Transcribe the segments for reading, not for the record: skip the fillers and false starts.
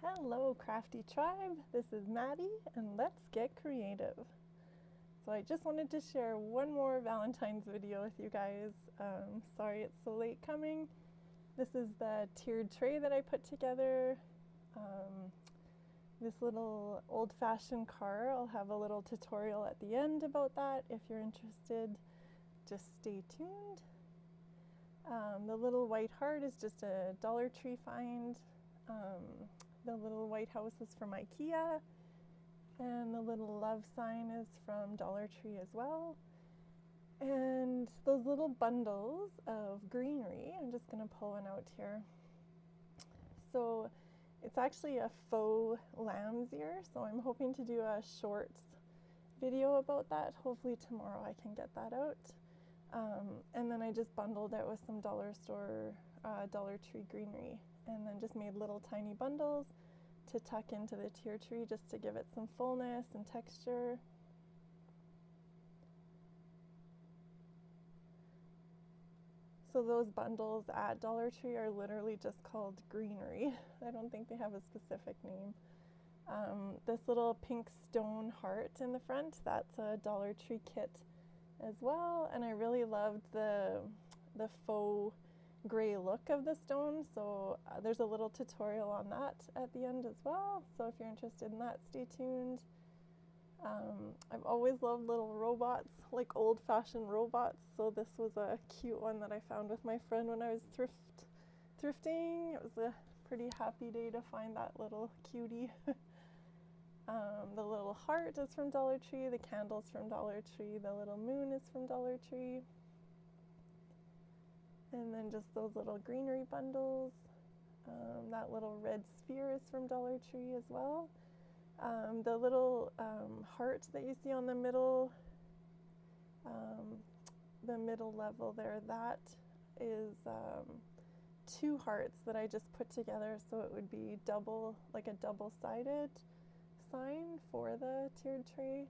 Hello crafty tribe, this is Maddie and let's get creative. So I just wanted to share one more Valentine's video with you guys. Sorry it's so late coming. This is the tiered tray that I put together. This little old-fashioned car, I'll have a little tutorial at the end about that. If you're interested, just stay tuned. The little white heart is just a DollarTree find. The little white house is from IKEA, and the little love sign is from DollarTree as well. And those little bundles of greenery, I'm just going to pull one out here. So it's actually a faux lamb's ear, so I'm hoping to do a short video about that. Hopefully tomorrow I can get that out. And then I just bundled it with some dollar store DollarTree greenery, and then just made little tiny bundles to tuck into the tier tree just to give it some fullness and texture. So those bundles at DollarTree are literally just called greenery. I don't think they have a specific name. This little pink stone heart in the front, that's a DollarTree kit as well, and I really loved the faux gray look of the stone, so there's a little tutorial on that at the end as well, so if you're interested in that, stay tuned. I've always loved little robots, like old-fashioned robots, so this was a cute one that I found with my friend when I was thrifting. It was a pretty happy day to find that little cutie. The little heart is from DollarTree, the candle's from DollarTree, the little moon is from DollarTree. And then just those little greenery bundles. That little red sphere is from DollarTree as well. The little heart that you see on the middle level there, that is 2 hearts that I just put together, so it would be double, like a double-sided sign for the tiered tray.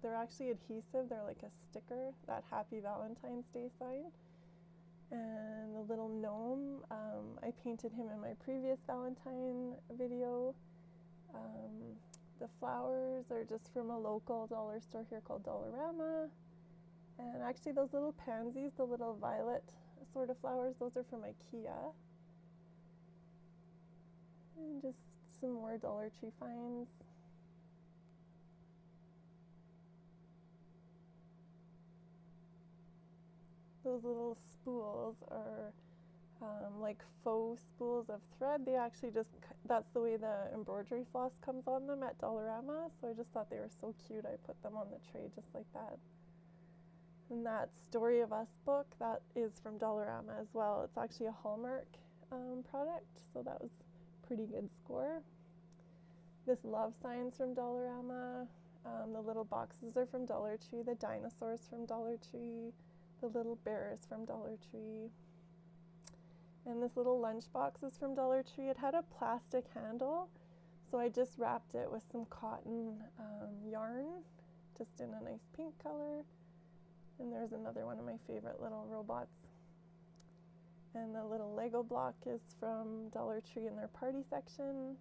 They're actually adhesive, they're like a sticker, that Happy Valentine's Day sign. And the little gnome, I painted him in my previous Valentine video. The flowers are just from a local dollar store here called Dollarama. And actually those little pansies, the little violet sort of flowers, those are from IKEA. And just some more DollarTree finds. Those little spools are like faux spools of thread. They actually just, that's the way the embroidery floss comes on them at Dollarama, so I just thought they were so cute. I put them on the tray just like that. And that Story of Us book, that is from Dollarama as well. It's actually a Hallmark product, so that was a pretty good score. This love sign's from Dollarama. The little boxes are from DollarTree. The dinosaurs from DollarTree. The little bear is from DollarTree. And this little lunchbox is from DollarTree. It had a plastic handle, so I just wrapped it with some cotton yarn, just in a nice pink color. And there's another one of my favorite little robots. And the little Lego block is from DollarTree in their party section.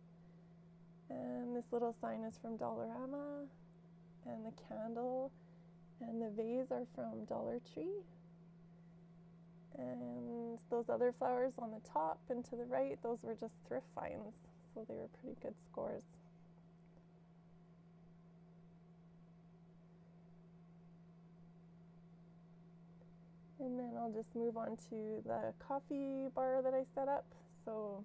And this little sign is from Dollarama. And the candle and the vase are from DollarTree. And those other flowers on the top and to the right, those were just thrift finds, so they were pretty good scores. And then I'll just move on to the coffee bar that I set up. So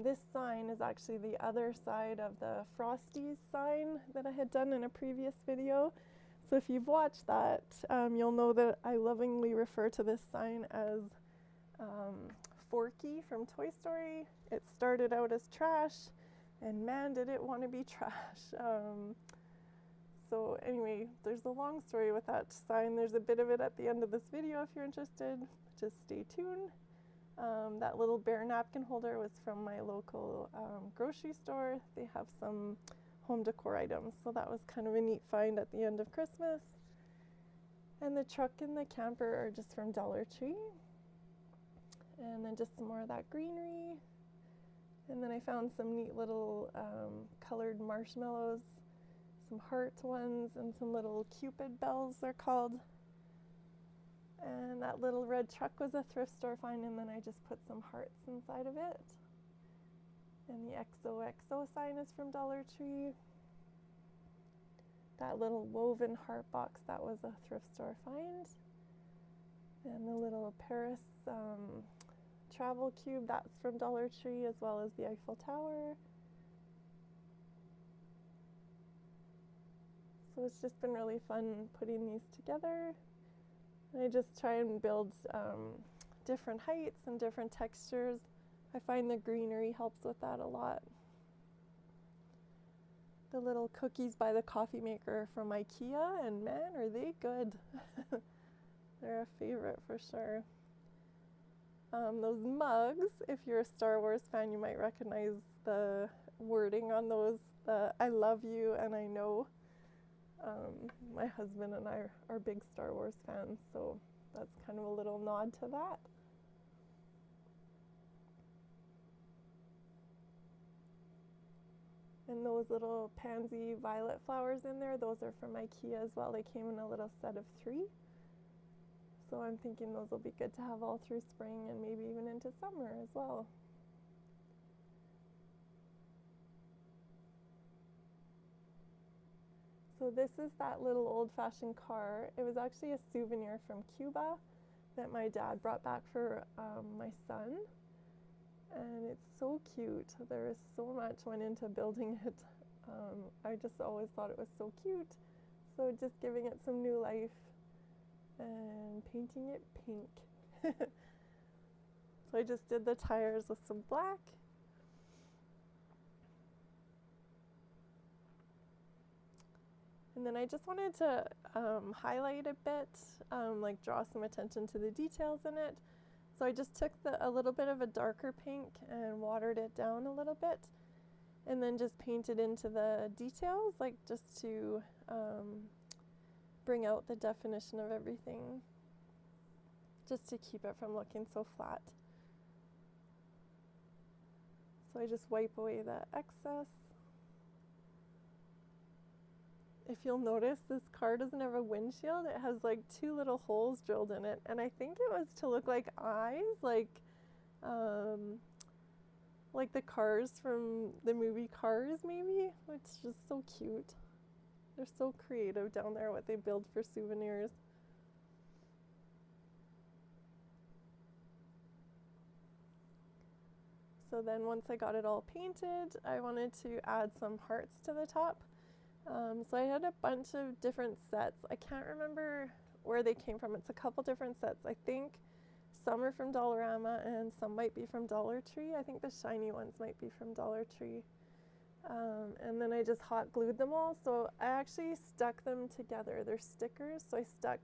this sign is actually the other side of the Frosties sign that I had done in a previous video. So if you've watched that, you'll know that I lovingly refer to this sign as Forky from Toy Story. It started out as trash, and man did it want to be trash. So anyway, there's a long story with that sign. There's a bit of it at the end of this video if you're interested. Just stay tuned. That little bear napkin holder was from my local grocery store. They have some home decor items, so that was kind of a neat find at the end of Christmas. And the truck and the camper are just from DollarTree. And then just some more of that greenery. And then I found some neat little colored marshmallows, some heart ones, and some little Cupid bells, they're called. And that little red truck was a thrift store find, and then I just put some hearts inside of it. And the XOXO sign is from DollarTree. That little woven heart box, that was a thrift store find. And the little Paris travel cube, that's from DollarTree, as well as the Eiffel Tower. So it's just been really fun putting these together. And I just try and build different heights and different textures. I find the greenery helps with that a lot. The little cookies by the coffee maker from IKEA, and man, are they good. They're a favorite for sure. Those mugs, if you're a Star Wars fan, you might recognize the wording on those, the I love you and I know. My husband and I are big Star Wars fans, so that's kind of a little nod to that. And those little pansy violet flowers in there, those are from IKEA as well. They came in a little set of 3. So I'm thinking those will be good to have all through spring and maybe even into summer as well. So this is that little old-fashioned car. It was actually a souvenir from Cuba that my dad brought back for my son. And it's so cute. There is so much went into building it. I just always thought it was so cute. So just giving it some new life and painting it pink. So I just did the tires with some black. And then I just wanted to highlight a bit, like draw some attention to the details in it. So I just took a little bit of a darker pink and watered it down a little bit, and then just painted into the details, like just to bring out the definition of everything, just to keep it from looking so flat. So I just wipe away the excess. If you'll notice, this car doesn't have a windshield. It has like 2 little holes drilled in it, and I think it was to look like eyes, like the cars from the movie Cars, maybe. It's just so cute. They're so creative down there, what they build for souvenirs. So then once I got it all painted, I wanted to add some hearts to the top. So I had a bunch of different sets. I can't remember where they came from. It's a couple different sets. I think some are from Dollarama and some might be from DollarTree. I think the shiny ones might be from DollarTree. And then I just hot glued them all. So I actually stuck them together. They're stickers, so I stuck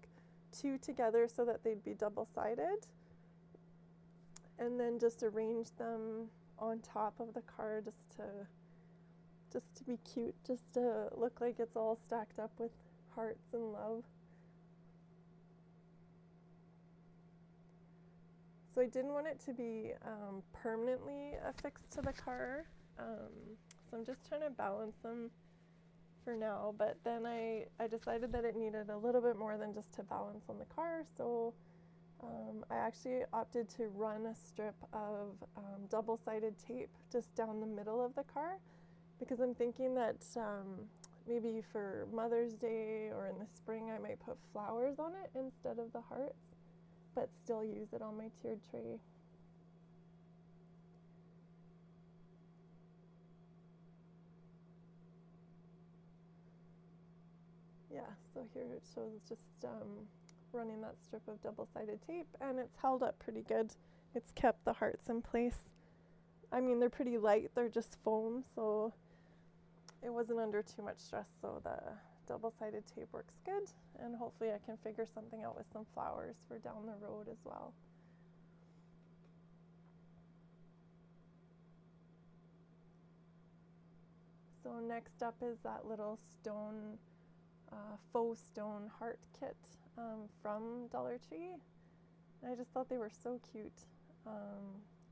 2 together so that they'd be double-sided. And then just arranged them on top of the car just to be cute, just to look like it's all stacked up with hearts and love. So I didn't want it to be permanently affixed to the car, so I'm just trying to balance them for now, but then I decided that it needed a little bit more than just to balance on the car, so I actually opted to run a strip of double-sided tape just down the middle of the car, because I'm thinking that maybe for Mother's Day or in the spring I might put flowers on it instead of the hearts, but still use it on my tiered tray. Yeah, so here it shows just running that strip of double-sided tape, and it's held up pretty good. It's kept the hearts in place. I mean, they're pretty light, they're just foam, so it wasn't under too much stress, so the double-sided tape works good, and hopefully I can figure something out with some flowers for down the road as well. So next up is that little stone, faux stone heart kit from DollarTree. And I just thought they were so cute.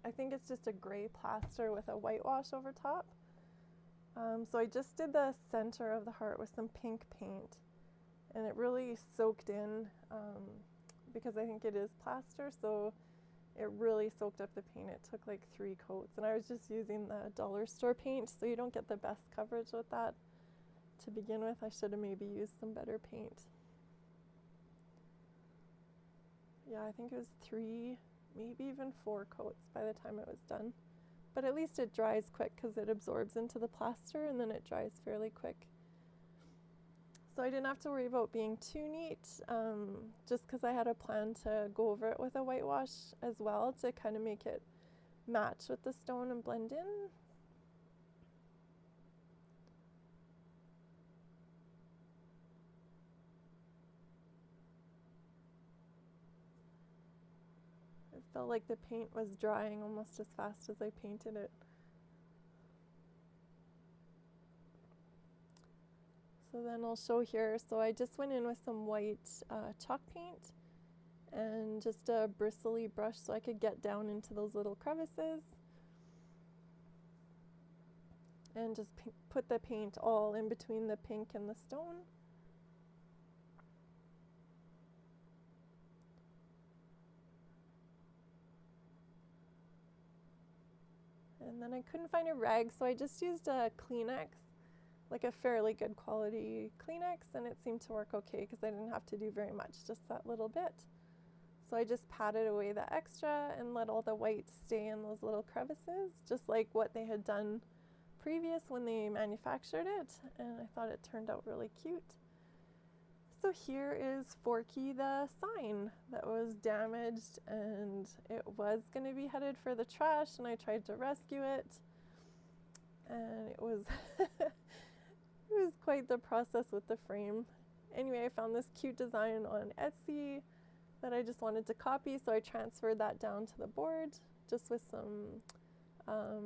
I think it's just a gray plaster with a whitewash over top. So I just did the center of the heart with some pink paint, and it really soaked in because I think it is plaster, so it really soaked up the paint. It took like 3 coats, and I was just using the dollar store paint, so you don't get the best coverage with that to begin with. I should have maybe used some better paint. Yeah, I think it was 3, maybe even 4 coats by the time it was done. But at least it dries quick because it absorbs into the plaster, and then it dries fairly quick. So I didn't have to worry about being too neat, just because I had a plan to go over it with a whitewash as well to kind of make it match with the stone and blend in. It felt like the paint was drying almost as fast as I painted it. So then I'll show here. So I just went in with some white chalk paint and just a bristly brush so I could get down into those little crevices. And just put the paint all in between the pink and the stone. And then I couldn't find a rag, so I just used a Kleenex, like a fairly good quality Kleenex, and it seemed to work okay because I didn't have to do very much, just that little bit. So I just patted away the extra and let all the white stay in those little crevices, just like what they had done previous when they manufactured it, and I thought it turned out really cute. So here is Forky, the sign that was damaged, and it was going to be headed for the trash, and I tried to rescue it, and it was it was quite the process with the frame. Anyway, I found this cute design on Etsy that I just wanted to copy, so I transferred that down to the board just with some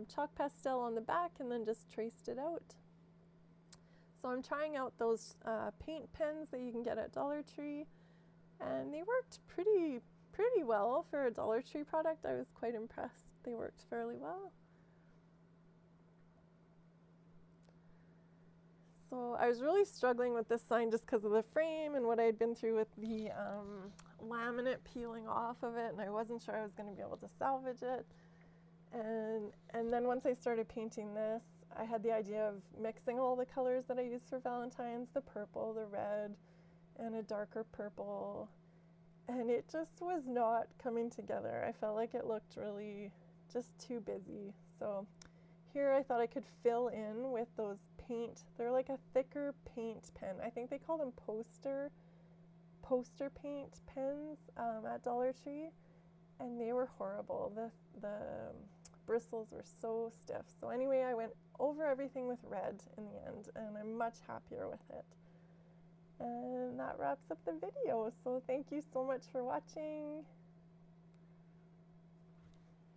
chalk pastel on the back, and then just traced it out. So I'm trying out those paint pens that you can get at DollarTree, and they worked pretty well for a DollarTree product. I was quite impressed. They worked fairly well. So I was really struggling with this sign just because of the frame and what I had been through with the laminate peeling off of it, and I wasn't sure I was going to be able to salvage it. And then once I started painting this, I had the idea of mixing all the colors that I used for Valentine's, the purple, the red, and a darker purple, and it just was not coming together. I felt like it looked really just too busy. So here I thought I could fill in with those paint. They're like a thicker paint pen. I think they call them poster paint pens at DollarTree, and they were horrible. The bristles were so stiff. So anyway, I went over everything with red in the end, and I'm much happier with it. And that wraps up the video. So thank you so much for watching.